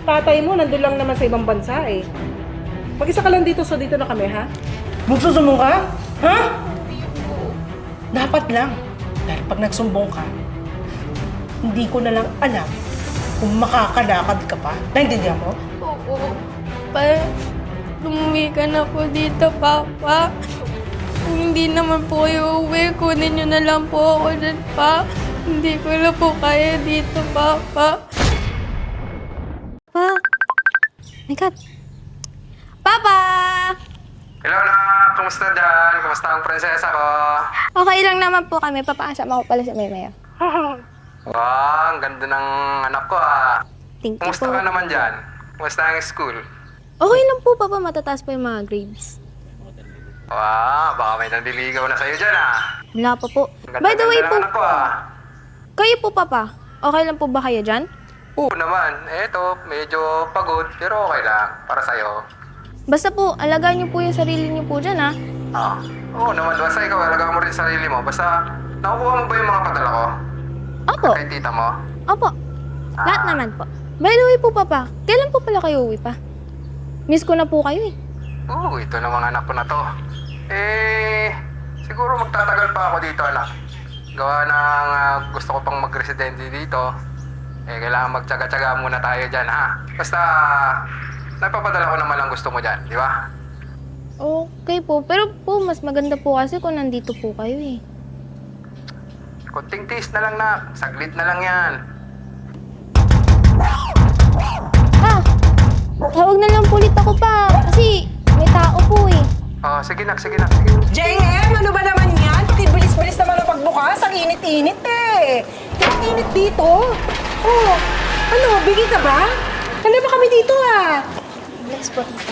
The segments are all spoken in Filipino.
tatay mo nandun lang naman sa ibang bansa eh. Mag-isa ka lang dito, so dito na kami, ha? Magsusumbong ka? Ha? Dapat lang. Dahil pag nagsumbong ka, hindi ko na lang alam kung makakalakad ka pa. Naintindihan mo? Oo. Pa, umuwi ka na po dito, Papa. Kung hindi naman po kayo uwi, kunin niyo na lang po ako dyan, Pa. Hindi ko na po kaya dito, Papa. Pa. My God. Papa! Hello na! Kumusta dyan? Kumusta ang prinsesa ko? Okay lang naman po kami. Papakasama ko pala sa Maymaya. Wow, ang ganda ng anak ko ah. Thank you Kumusta po. ka naman dyan? Kumusta ang school? Okay lang po, Papa. Matataas po yung mga grades. Wow, baka may nandiligaw na sa'yo dyan ah. Wala pa po. Ang By the way ganda-ganda po, ng anak ko ah. kayo po, Papa. Okay lang po ba kayo dyan? Oo naman, eto, medyo pagod pero okay lang para sa'yo. Basta po, alagaan niyo po yung sarili niyo po dyan, ha? Ah, oo naman, basta ikaw, alagaan mo rin sarili mo. Basta, nakukuha mo ba yung mga padala ko? Opo. Kay tita mo? Opo. Lahat naman po. By the way po, Papa, kailan po pala kayo uwi pa? Miss ko na po kayo, eh. Oo, ito na mga anak ko na to. Siguro magtatagal pa ako dito, anak. Gawa ng gusto ko pang magresidente dito. Kailangan magtsaga-tsaga muna tayo dyan, ha? Basta, napapadala ko naman ang gusto mo dyan, di ba? Okay po. Pero po, mas maganda po kasi kung nandito po kayo, eh. Kunting tiis na lang, nak. Saglit na lang yan. Ah! Tawag na lang po ulit ako pa. Kasi may tao po, eh. Oh, sige, nak, sige, nak, sige. JM, ano ba naman yan? Bilis-bilis naman ang pagbukas. Ang init-init eh. Ang init dito. Oh, ano, bigay ka ba? Ano ba kami dito ah? Bless po, tita.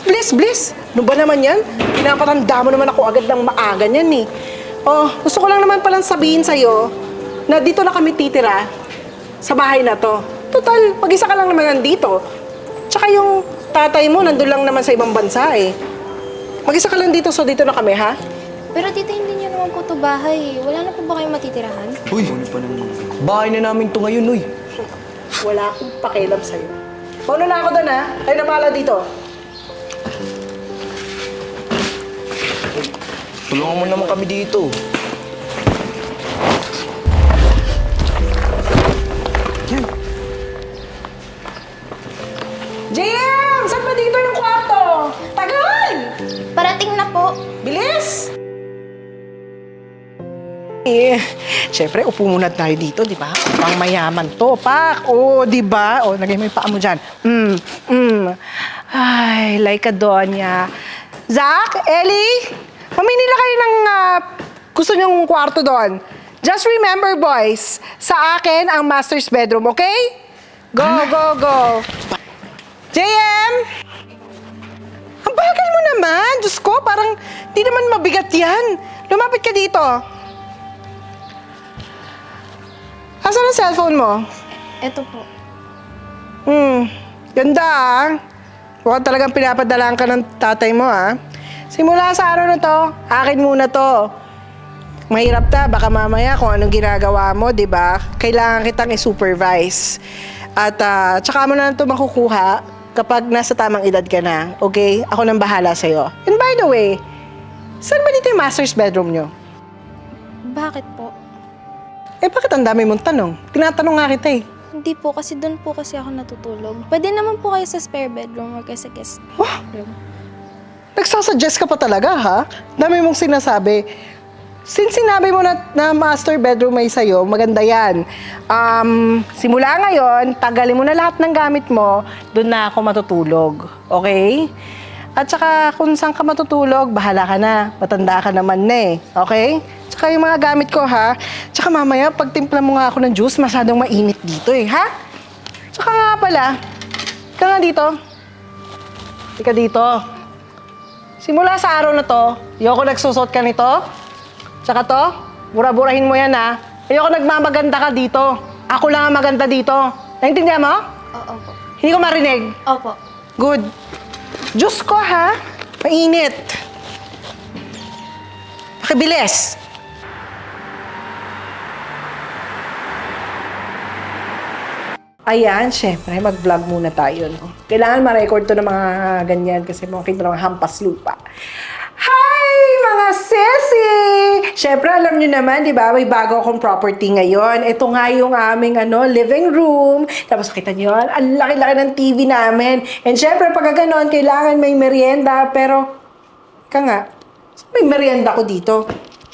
Bliss. Ano ba naman yan? Pinapatanda mo naman ako agad ng maaga niyan eh. Oh, gusto ko lang naman palang sabihin sa'yo na dito na kami titira sa bahay na to. Total, mag-isa ka lang naman nandito. Tsaka yung tatay mo nandun lang naman sa ibang bansa eh. Mag-isa ka lang dito, so dito na kami, ha? Pero tita, hindi niyo naman po ito bahay. Wala na po ba kayong matitirahan? Uy, bahay na namin to ngayon, uy. Wala akong pakialam sa'yo. Mauna na ako doon, ha? Kayo na bahala dito. Tulungan mo naman kami dito. JM! Saan ba dito yung kwarto? Tagal! Parating na po. Bilis! Siyempre, upo muna tayo dito, di ba? Pang mayaman to, pak! Oo, di ba? O, lagay mo yung paa mo dyan. Ay, like a donya. Zach, Ellie, mamili na kayo ng gusto nyong kwarto doon. Just remember, boys, sa akin ang master's bedroom, okay? Go, go, go. JM! Ang bagal mo naman! Diyos ko, parang di naman mabigat yan. Lumapit ka dito. Asan ang cellphone mo? Ito po. Ganda ah. Mukhang talagang pinapadalaan ka ng tatay mo ah. Simula sa araw na to, akin muna to. Mahirap ta, baka mamaya kung anong ginagawa mo, di ba? Kailangan kitang i-supervise. At tsaka mo na ito makukuha kapag nasa tamang edad ka na, okay? Ako nang bahala sa'yo. And by the way, saan ba dito yung master's bedroom nyo? Bakit po? Bakit ang dami mong tanong? Tinatanong nga kita eh. Hindi po, kasi doon po kasi ako natutulog. Pwede naman po kayo sa spare bedroom or kayo sa guest Wah! room. Nagsasuggest ka pa talaga, ha? Dami mong sinasabi. Since sinabi mo na master bedroom ay sa'yo, maganda yan. Simula ngayon, tagalin mo na lahat ng gamit mo, doon na ako matutulog. Okay? At saka, kung saan ka matutulog, bahala ka na. Matanda ka naman na eh. Okay? Tsaka yung mga gamit ko, ha? Tsaka mamaya, pag timpla mo nga ako ng juice, masyadong mainit dito eh, ha? Tsaka nga pala, ika nga dito. Ika dito. Simula sa araw na to, ayoko nagsusot ka nito. Tsaka to, bura-burahin mo yan, ha? Ayoko nagmamaganda ka dito. Ako lang ang maganda dito. Naintindihan mo? Oo po. Hindi ko marinig. Opo. Good. Diyos ko, ha? Mainit. Pakibilis. Ayan, syempre, mag-vlog muna tayo, no? Kailangan ma-record to ng mga ganyan kasi mga kita ng hampas lupa. Hi, mga sesi! Syempre, alam nyo naman, di ba, may bago akong property ngayon. Ito nga yung aming living room. Tapos kita nyo, ang laki-laki ng TV namin. And syempre, pag ganon, kailangan may merienda. Pero, nga, may merienda ko dito.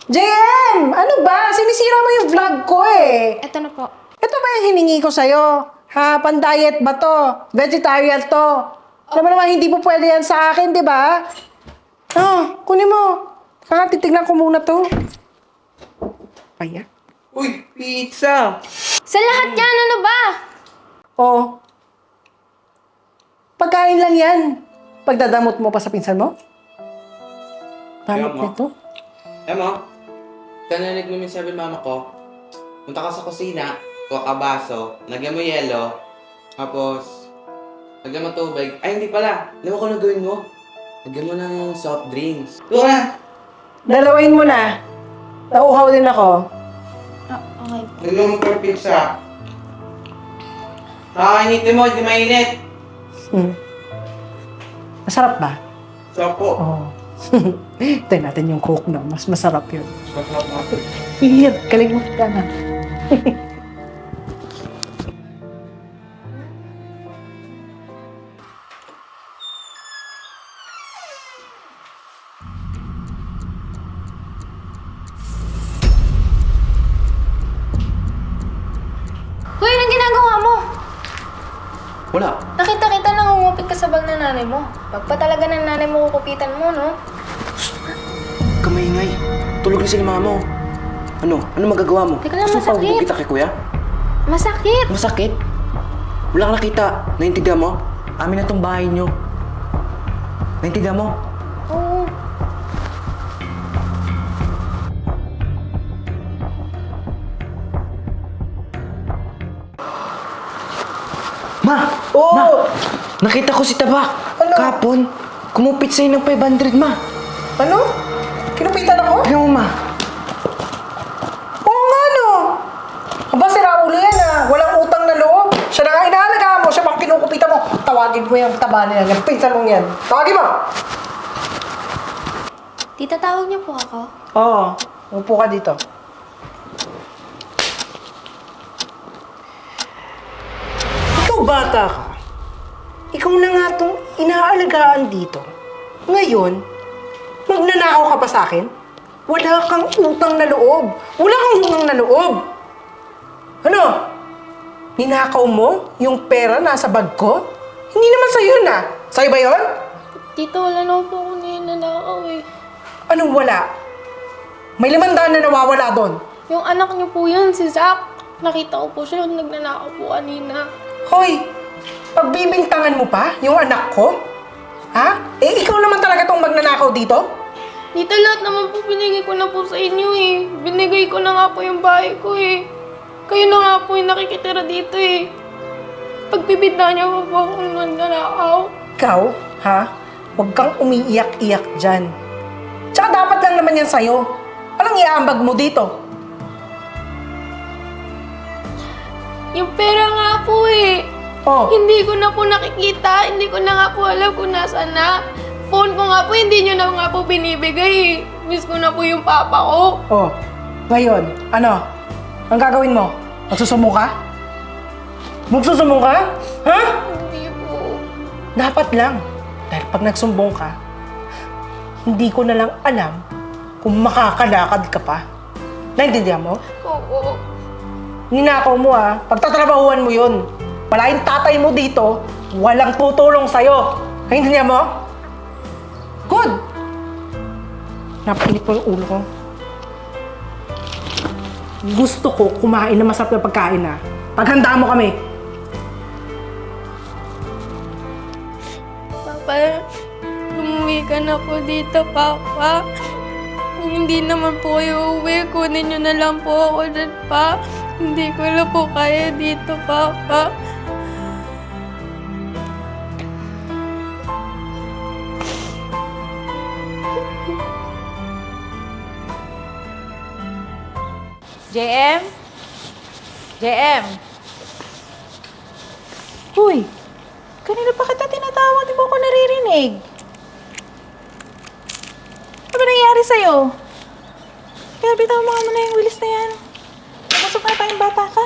JM! Ano ba? Sinisira mo yung vlog ko eh. Ito na po. Ito ba yung hiningi ko sa'yo? Ha? Pan-diet ba to? Vegetarian to? Alam mo naman, hindi po pwede yan sa akin, di ba? Kunin mo. Titignan ko muna to. Kaya? Uy, pizza! Sa lahat yan, ano ba? Oh. Pagkain lang yan. Pagdadamot mo pa sa pinsan mo? Damot Kaya mo. nito? Mo, kananig mo yung sabi mama ko, punta ka sa kusina, kuha ka baso, lagyan mo yelo, tapos, lagyan mo tubig. Ay, hindi pala. Alam mo kung ano gawin mo? Lagyan mo ng soft drinks. Tuwa na! Dalawain mo na. Nauuhaw din ako. Okay. Lagyan mo for pizza. Kakainitin mo, hindi mainit. Masarap ba? Sopo. Oo. Tignan natin yung coke na. Mas masarap yun. Masarap natin. Hihir, galing mo ka na. Hoy, anong ginagawa mo? Wala. Nakita kita nangungupit ka sa bag ng nanay mo. Pag pa talaga ng nanay mo kukupitan mo, no? Kamaingay. Tulog na si mama mo. Ano? Ano magagawa mo? Teka lang, Gusto mo pa masakit. kita kay kuya? Masakit! Masakit? Wala kang nakita. Naintindihan mo? Amin na tong bahay nyo. Naintindihan mo? Oo. Ma! Oo! Ma! Nakita ko si Tabak. Ano? Kapon. Kumupit sa'yo ng 500, ma. Ano? Kinupitan ako? Tingnan mo, ma. Oo nga, no. Aba, si Raulo yan, Walang utang na loob. Siya na nga inaalagaan mo, siya pang kinukupitan mo. Tawagin mo yung taba niya, yung pinsan mong yan. Tawagin mo! Tita, tawag niyo po ako. Oo, upo ka dito. Ikaw bata ka. Ikaw na nga itong inaalagaan dito. Ngayon, magnanakaw ka pa sa akin? Wala kang utang na loob. Wala kang utang na loob. Ano? Ninakaw mo yung pera nasa bag ko? Hindi naman sa'yo yun, Sa'yo ba yun? Tita, wala na po ako ninanakaw eh. Anong wala? May 500 na nawawala doon. Yung anak niyo po yun, si Zach. Nakita ko po siya, nagnanakaw po kanina. Hoy! Pagbibintangan mo pa yung anak ko? Ha? Eh, ikaw naman talaga tong magnanakaw dito? Tita, lahat naman po binigay ko na po sa inyo eh. Binigay ko na nga po yung bahay ko eh. Kayo na nga po yung nakikitira dito eh. Pagbibintangan niyo po akong nagnanakaw. Ikaw, ha? Huwag kang umiiyak-iyak dyan. Tsaka dapat lang naman yan sa'yo. Anong iaambag mo dito? Yung pera nga po eh. Oh, Hindi ko na po nakikita. Hindi ko na nga po alam kung nasaan na. Phone ko nga po, hindi nyo na nga po binibigay. Miss ko na po yung papa ko. oh. Ngayon, ano? Ang gagawin mo? Magsusumbong ka? Magsusumbong ka? Ha? Hindi po. Dapat lang. Dahil pag nagsumbong ka, hindi ko na lang alam kung makakalakad ka pa. Naintindihan mo? Oo. Ninakaw mo pagtatrabahuan mo yun. Wala yung tatay mo dito, walang tutulong sa'yo. Naintindihan mo? Good! Napainit po yung ulo ko. Gusto ko kumain ng masarap na pagkain Paghanda mo kami. Papa, umuwi ka na po dito, Papa. Kung hindi naman po kayo uwi, kunin nyo na lang po ako dyan, Pa. Hindi ko na po kaya dito, Papa. JM? JM? Hoy, kanina pa kita tinatawag, di ba ako naririnig? Ano ba nangyari sa'yo? Kaya bitawan mo nga muna yung wilis na yan. Pumasok na tayong bata ka.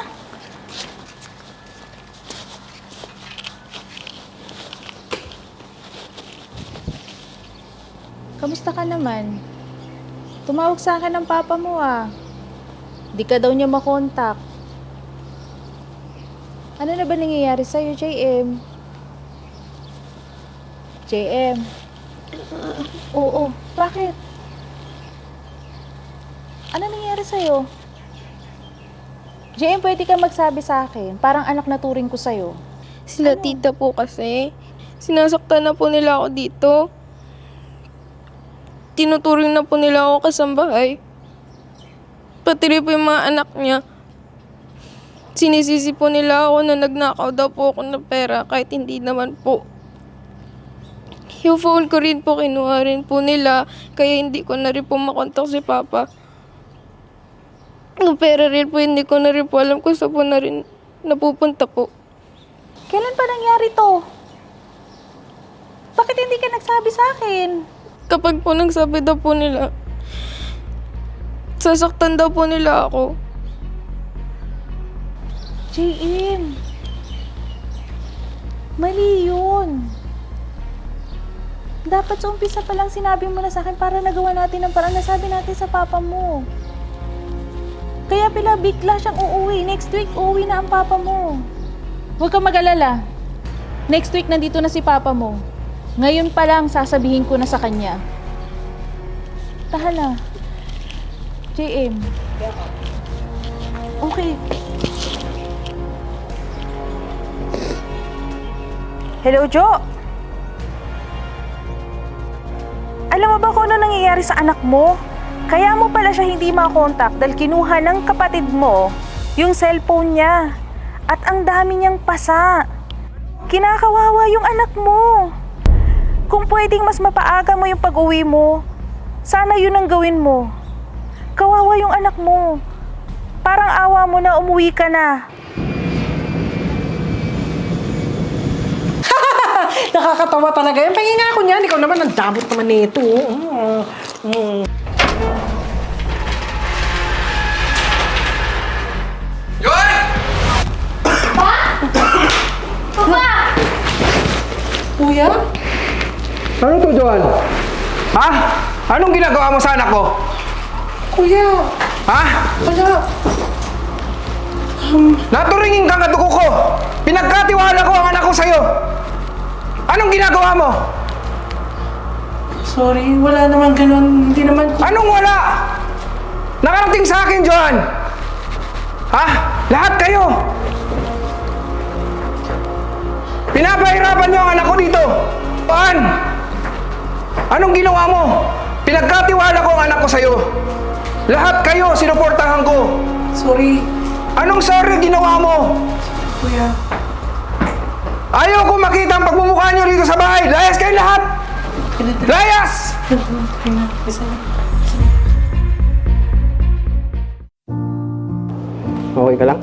Kamusta ka naman? Tumawag sa akin ng papa mo ah. Di ka daw niya makontak. Ano na ba nangyayari sa'yo, JM? JM? Oo, bakit? Ano nangyayari sa'yo? JM, pwede ka magsabi sa akin. Parang anak na turing ko sa'yo. Sila tita po kasi. Sinasaktan na po nila ako dito. Tinuturing na po nila ako kasambahay. Pati rin po yung mga anak niya. Sinisisi po nila ako na nagnakaw daw po ako ng pera kahit hindi naman po. Yung phone ko rin po, kinuha rin po nila. Kaya hindi ko na rin po makontak si Papa. Yung pera rin po, hindi ko na rin po alam kung saan po na rin napupunta po. Kailan pa nangyari to? Bakit hindi ka nagsabi sa akin? Kapag po nagsabi daw po nila, sasaktan daw po nila ako. JM, mali yun. Dapat sa umpisa pa lang sinabi mo na sa akin para nagawa natin ang parang nasabi natin sa papa mo. Kaya pala bigla siyang uuwi. Next week, uuwi na ang papa mo. Huwag kang mag-alala. Next week, nandito na si papa mo. Ngayon pa lang, sasabihin ko na sa kanya. Tahan na. JM. Okay. Hello, Jo. Alam mo ba kung ano nangyayari sa anak mo? Kaya mo pala siya hindi makontak dahil kinuha ng kapatid mo yung cellphone niya. At ang dami niyang pasa. Kinakawawa yung anak mo. Kung pwedeng mas mapaaga mo yung pag-uwi mo, sana yun ang gawin mo. Kawawa yung anak mo. Parang awa mo na umuwi ka na. Nakakatawa talaga yan. Pahingin nga ako niyan. Ikaw naman, ang damot naman nito. Joy! Kuya? Ano to, Joan? Ha? Anong ginagawa mo sa anak ko? Kuya? Ha? Wala. Naturingin ka nga dugo ko! Pinagkatiwala ko ang anak ko sa'yo! Anong ginagawa mo? Sorry, wala naman ganun. Hindi naman... Anong wala? Nakarating sa akin, Joan! Ha? Lahat kayo! Pinapahirapan niyo ang anak ko dito! Paan? Anong ginawa mo? Pinagkatiwala ko ang anak ko sa'yo. Lahat kayo, sinuportahan ko. Sorry. Anong sorry ginawa mo? Kuya. Ayaw ko makita ang pagmumukha niyo dito sa bahay. Layas kayo lahat! Layas! Okay ka lang?